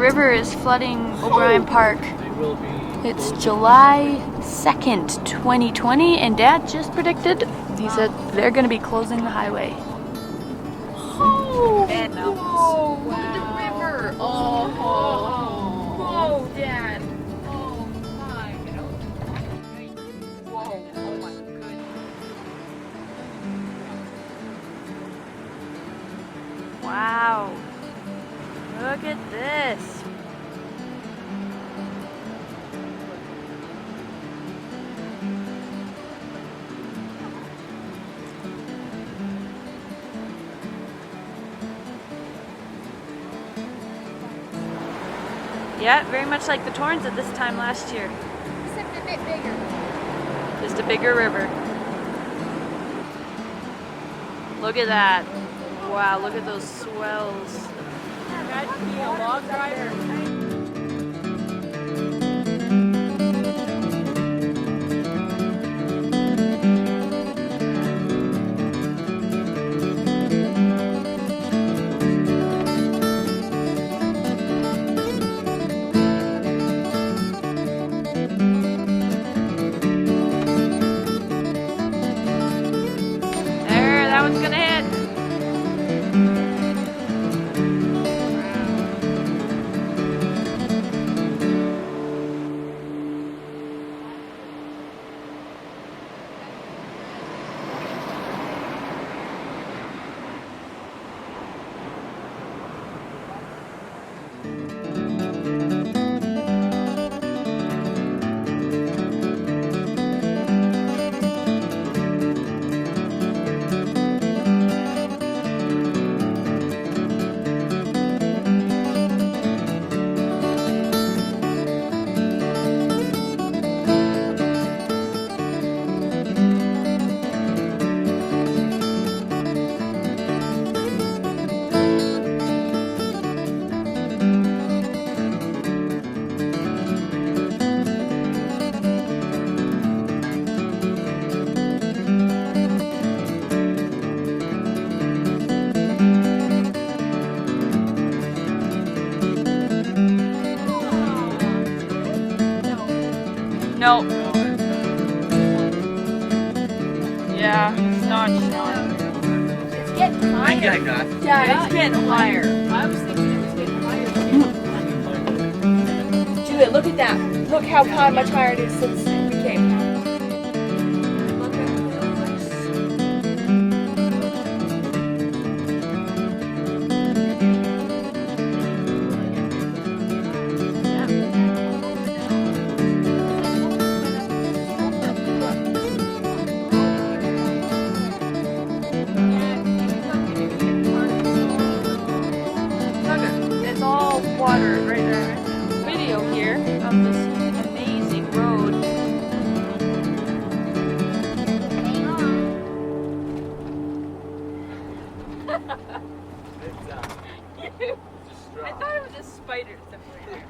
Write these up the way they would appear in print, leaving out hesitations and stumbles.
river is flooding O'Brien Park. It's July 2nd, 2020, and Dad just predicted, he said they're going to be closing the highway. Oh, and whoa, wow. The river. Oh, whoa, Dad. Oh my. Whoa, oh my goodness. Wow. Look at this. Yeah, very much like the Torrens at this time last year. Except a bit bigger. Just a bigger river. Look at that. Wow, look at those swells. Imagine being a log driver. No. Yeah, it's not. It's getting higher. Yeah, it's getting higher. I was thinking it was getting higher. Julia, look at that. Look how much higher it is since we came. Look at this. Water right there. Video here of this amazing road. I thought it was a spider somewhere.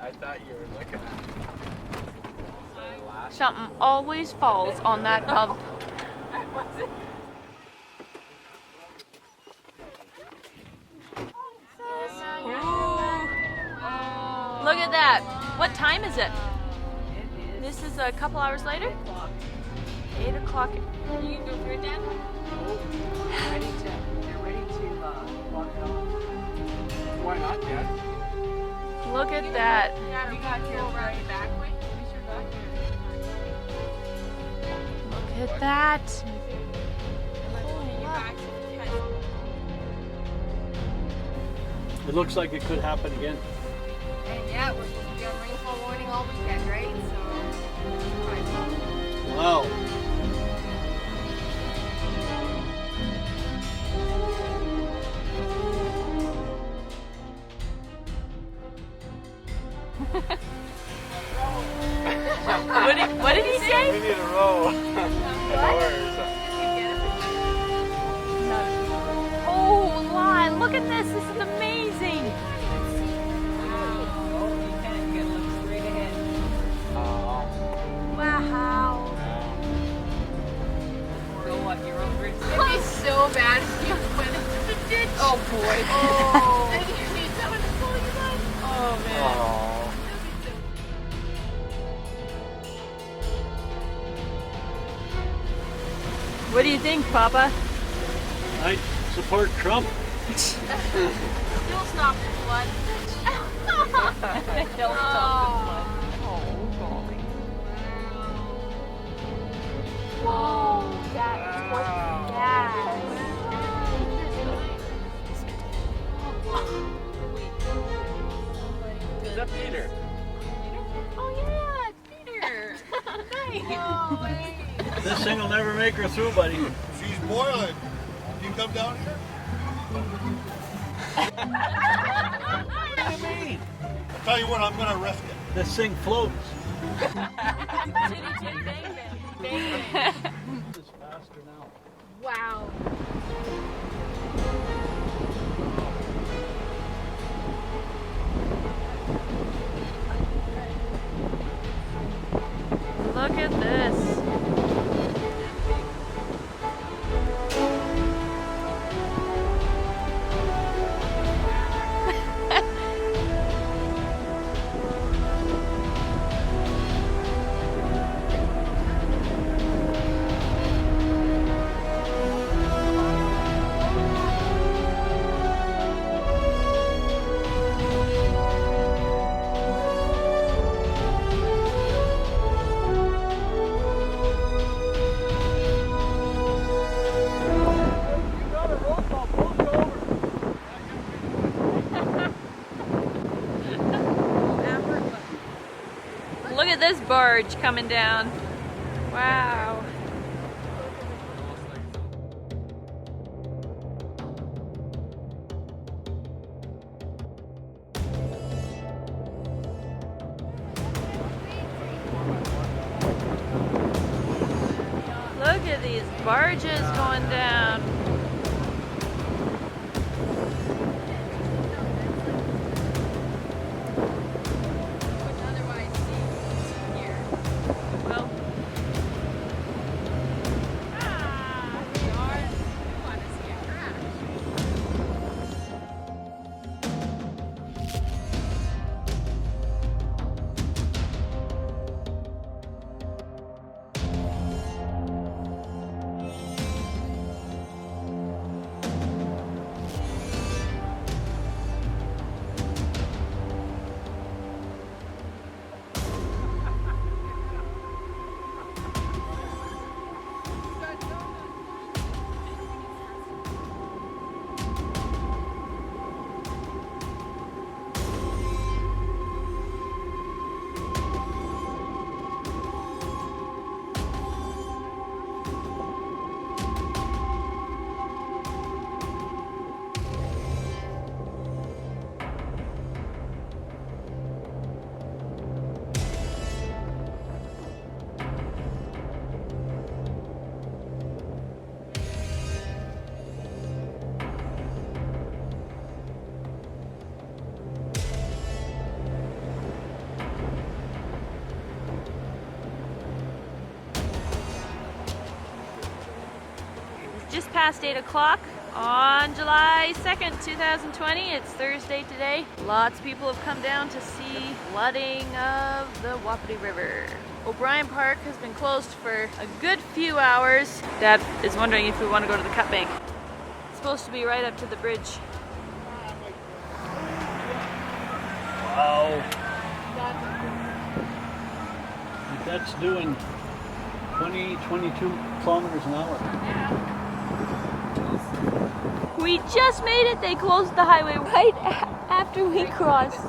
I thought you were looking at it. Something always falls on that bump. I wasn't. Look at that. What time is it? This is a couple hours later? 8 o'clock. You can go through it, Dan? They're ready to walk it off. Why not, Dad? Look at that. Yeah, we got here right back way. We sure got here. Look at that. It looks like it could happen again. And yeah, we're supposed to be on rainfall warning all weekend, right? So, Wow. What did he say? We need a row. Oh, Lon, look at this. This is amazing. Wow. it'd be so bad if you went into the ditch. Oh boy. Oh. And you need someone to pull you up. Oh man. Aww. What do you think, Papa? I support Trump. Still stop the flood. They'll stop Whoa, that was gas. Is that Peter? Oh yeah, it's Peter. Nice. This thing will never make her through, buddy. She's boiling. Can you come down here? What do you mean? I'll tell you what, I'm gonna risk it. This thing floats. It's faster now. Wow. Look at this. Look at this barge coming down. Wow. Look at these barges going down. Well, just past 8 o'clock on July 2nd, 2020. It's Thursday today. Lots of people have come down to see flooding of the Wapiti River. O'Brien Park has been closed for a good few hours. Dad is wondering if we want to go to the cut bank. It's supposed to be right up to the bridge. Wow. That's doing 20, 22 kilometers an hour. We just made it. They closed the highway right after we crossed.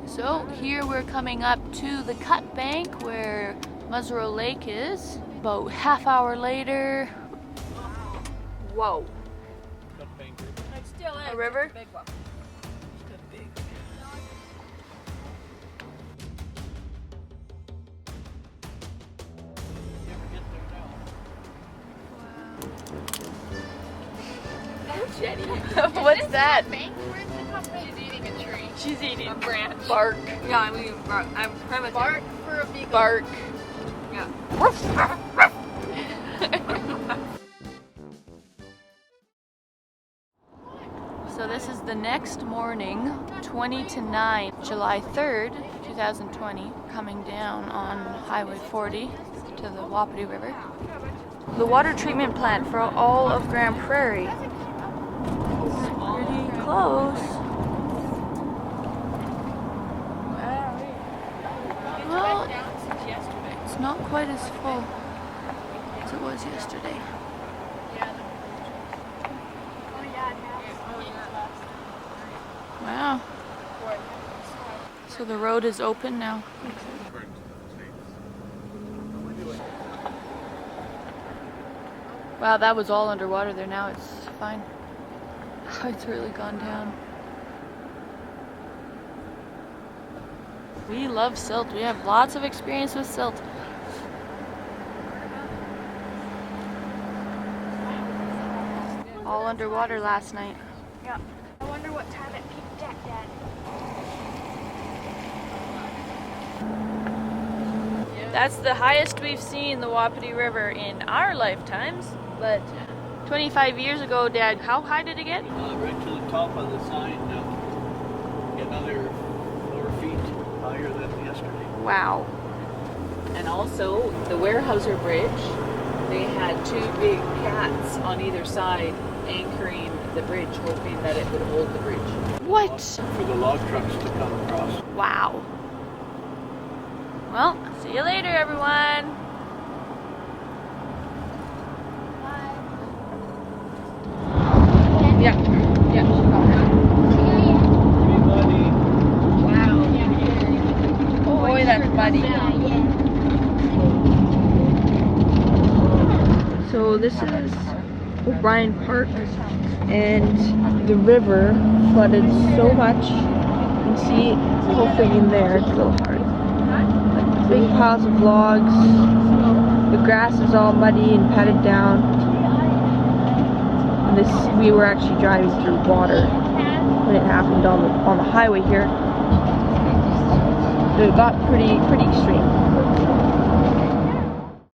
So here we're coming up to the cut bank where Musreau Lake is. About half hour later. Whoa. It's still A river? Big one. Jenny. What's that? She's eating a tree. She's eating A branch. bark. Yeah, I mean, I'm primitive. Bark for a beagle. Bark. Yeah. So this is the next morning, 20 to 9, July 3rd, 2020, coming down on Highway 40 to the Wapiti River. The water treatment plant for all of Grand Prairie. It's pretty close. Well, it's not quite as full as it was yesterday. Wow. So the road is open now. Wow, that was all underwater there. Now it's fine. It's really gone down. We love silt. We have lots of experience with silt. All underwater last night. Yeah. I wonder what time it peaked at, Dad. That's the highest we've seen the Wapiti River in our lifetimes. But 25 years ago, Dad, how high did it get? Right to the top of the sign now. Another 4 feet higher than yesterday. Wow. And also, the Weyerhaeuser Bridge, they had 2 big cats on either side anchoring the bridge, hoping that it would hold the bridge. What? For the log trucks to come across. Wow. Well, see you later, everyone. Yeah. Yeah, she got it. Everybody. Wow. Boy, that's muddy. So this is O'Brien Park, and the river flooded so much. You can see the whole thing in there. It's a little hard. Big piles of logs. The grass is all muddy and patted down. And this, we were actually driving through water when it happened on the highway here. It got pretty extreme.